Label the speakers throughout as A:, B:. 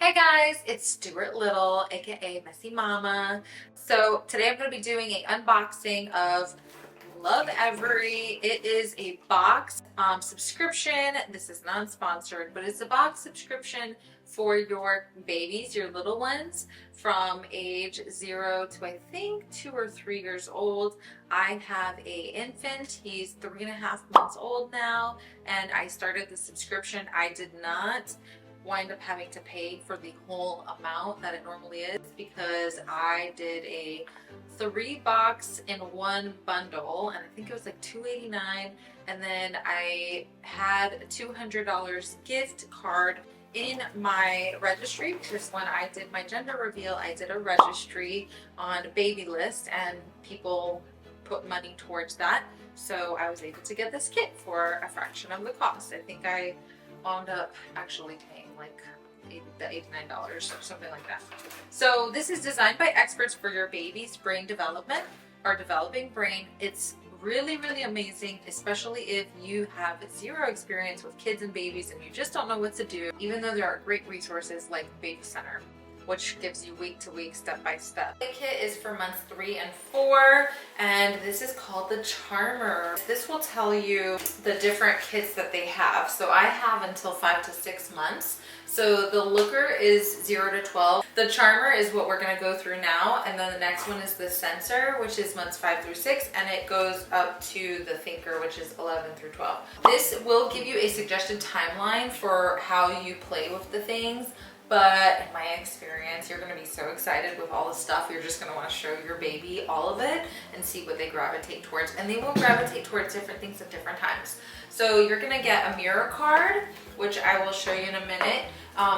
A: Hey guys, it's Stuart Little, aka Messy Mama. So today I'm going to be doing an unboxing of Loveevery. It is a box subscription. This is non-sponsored, but it's a box subscription for your babies, your little ones, from age 0 to I think 2 or 3 years old. I have a infant. He's 3.5 months old now, and I started the subscription. I did not wind up having to pay for the whole amount that it normally is because I did a 3-box in one bundle, and I think it was like $2.89, and then I had a $200 gift card in my registry because when I did my gender reveal, I did a registry on BabyList and people put money towards that. So I was able to get this kit for a fraction of the cost. I think I wound up actually paying like $89 or something like that. So this is designed by experts for your baby's brain development or developing brain. It's really, really amazing, especially if you have zero experience with kids and babies and you just don't know what to do, even though there are great resources like Baby Center, which gives you week to week, step by step. The kit is for months 3 and 4, and this is called the Charmer. This will tell you the different kits that they have. So I have until 5 to 6 months. So the Looker is 0 to 12. The Charmer is what we're gonna go through now, and then the next one is the Sensor, which is months 5 through 6, and it goes up to the Thinker, which is 11 through 12. This will give you a suggested timeline for how you play with the things. But in my experience, you're gonna be so excited with all the stuff, you're just gonna wanna show your baby all of it and see what they gravitate towards. And they will gravitate towards different things at different times. So you're gonna get a mirror card, which I will show you in a minute.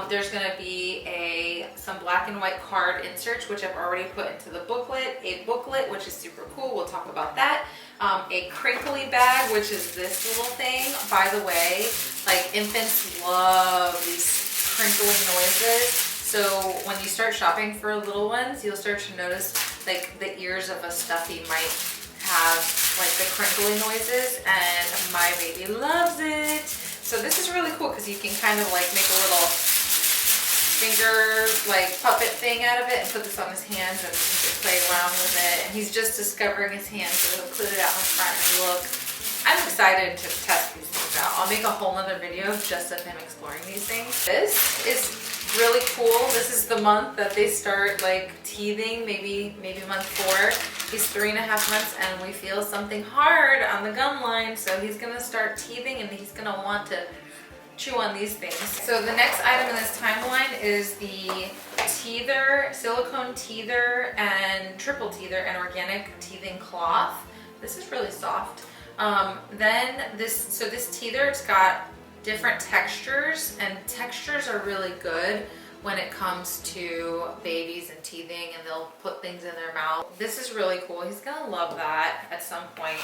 A: There's gonna be some black and white card inserts, which I've already put into the booklet. A booklet, which is super cool, we'll talk about that. A crinkly bag, which is this little thing. By the way, like infants love these crinkling noises. So when you start shopping for little ones, you'll start to notice like the ears of a stuffy might have like the crinkly noises, and my baby loves it. So this is really cool because you can kind of like make a little finger like puppet thing out of it and put this on his hands and he can play around with it. And he's just discovering his hands, so he'll put it out in front and look. I'm excited to test these things out. I'll make a whole nother video just of him exploring these things. This is really cool. This is the month that they start like teething, maybe month 4. He's 3.5 months and we feel something hard on the gum line, so he's gonna start teething and he's gonna want to chew on these things. So the next item in this timeline is the teether, silicone teether and triple teether and organic teething cloth. This is really soft. Then this teether, it's got different textures, and textures are really good when it comes to babies and teething, and they'll put things in their mouth. This is really cool. He's gonna love that at some point.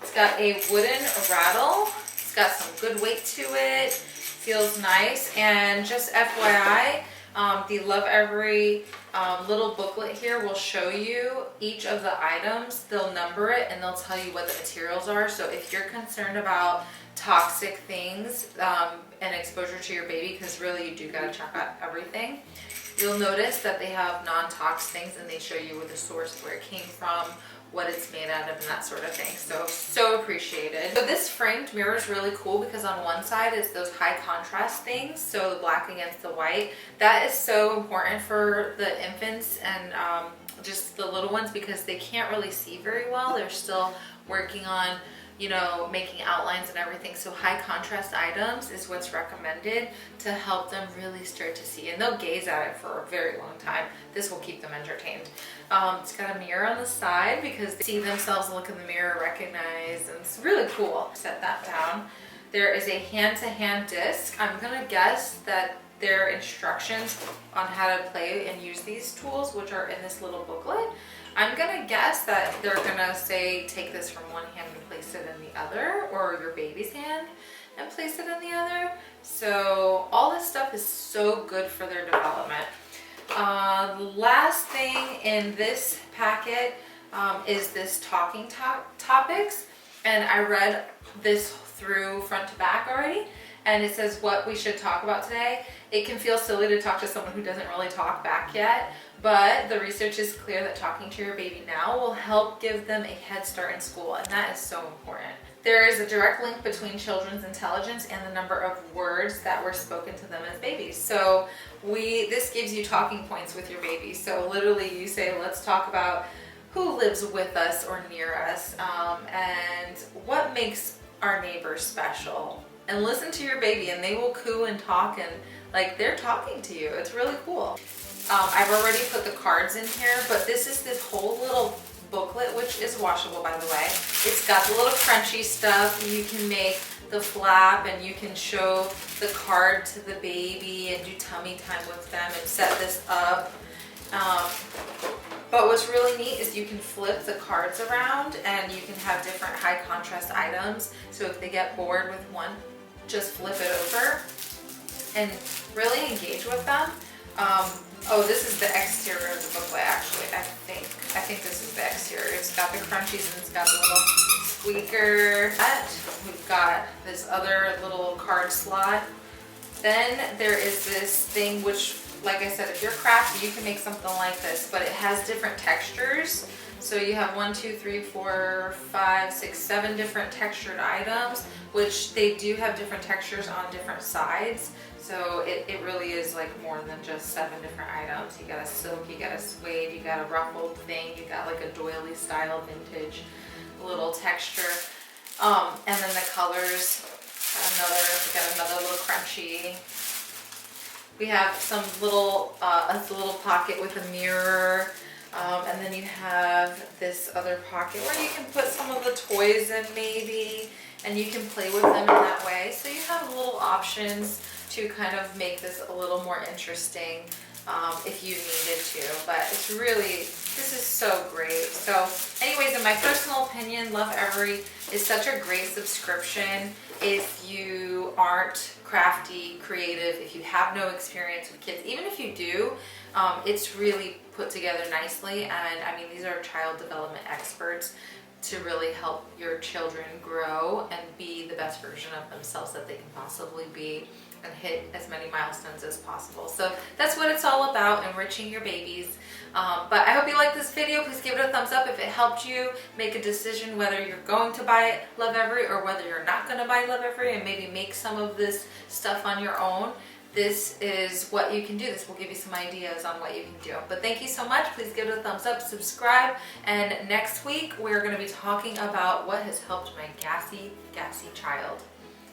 A: It's got a wooden rattle. It's got some good weight to it. Feels nice. And just FYI, the Loveevery little booklet here will show you each of the items. They'll number it and they'll tell you what the materials are. So if you're concerned about toxic things and exposure to your baby, because really you do gotta check out everything, you'll notice that they have non-tox things and they show you where the source, where it came from, what it's made out of, and that sort of thing. So appreciated. So this framed mirror is really cool because on one side is those high contrast things, so the black against the white. That is so important for the infants and just the little ones because they can't really see very well. They're still working on, you know, making outlines and everything. So high contrast items is what's recommended to help them really start to see, and they'll gaze at it for a very long time. This will keep them entertained. It's got a mirror on the side because they see themselves, look in the mirror, recognize, and it's really cool. Set that down. There is a hand-to-hand disc. I'm gonna guess that there are instructions on how to play and use these tools, which are in this little booklet. I'm gonna guess that they're gonna say take this from one hand and place it in the other, or your baby's hand and place it in the other. So all this stuff is so good for their development. The last thing in this packet is this talking topics, and I read this through front to back already, and it says what we should talk about today. It can feel silly to talk to someone who doesn't really talk back yet, but the research is clear that talking to your baby now will help give them a head start in school, and that is so important. There is a direct link between children's intelligence and the number of words that were spoken to them as babies. So this gives you talking points with your baby. So literally you say, let's talk about who lives with us or near us, and what makes our neighbors special. And listen to your baby, and they will coo and talk, and like they're talking to you. It's really cool. I've already put the cards in here, but this is this whole little booklet, which is washable, by the way. It's got the little crunchy stuff. You can make the flap, and you can show the card to the baby and do tummy time with them and set this up. But what's really neat is you can flip the cards around, and you can have different high contrast items. So if they get bored with one, just flip it over and really engage with them. Oh, this is the exterior of the booklet, actually. I think this is the exterior. It's got the crunchies, and it's got a little squeaker. We've got this other little card slot. Then there is this thing which, like I said, if you're crafty, you can make something like this, but it has different textures. So you have 1, 2, 3, 4, 5, 6, 7 different textured items, which they do have different textures on different sides. So it really is like more than just 7 different items. You got a silk, you got a suede, you got a ruffled thing, you got like a doily style vintage little texture. And then the colors, we got another little crunchy. We have some little, a little pocket with a mirror. And then you have this other pocket where you can put some of the toys in maybe, and you can play with them in that way. So you have little options to kind of make this a little more interesting if you needed to. But it's really, this is so great. So anyways, in my personal opinion, Loveevery is such a great subscription if you aren't crafty, creative, if you have no experience with kids. Even if you do, it's really put together nicely. And I mean, these are child development experts to really help your children grow and be the best version of themselves that they can possibly be, and hit as many milestones as possible. So that's what it's all about, enriching your babies. But I hope you liked this video. Please give it a thumbs up if it helped you make a decision whether you're going to buy Loveevery or whether you're not going to buy Loveevery, and maybe make some of this stuff on your own. This is what you can do. This will give you some ideas on what you can do. But thank you so much. Please give it a thumbs up, subscribe, and next week we're going to be talking about what has helped my gassy child.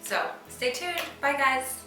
A: So stay tuned. Bye guys.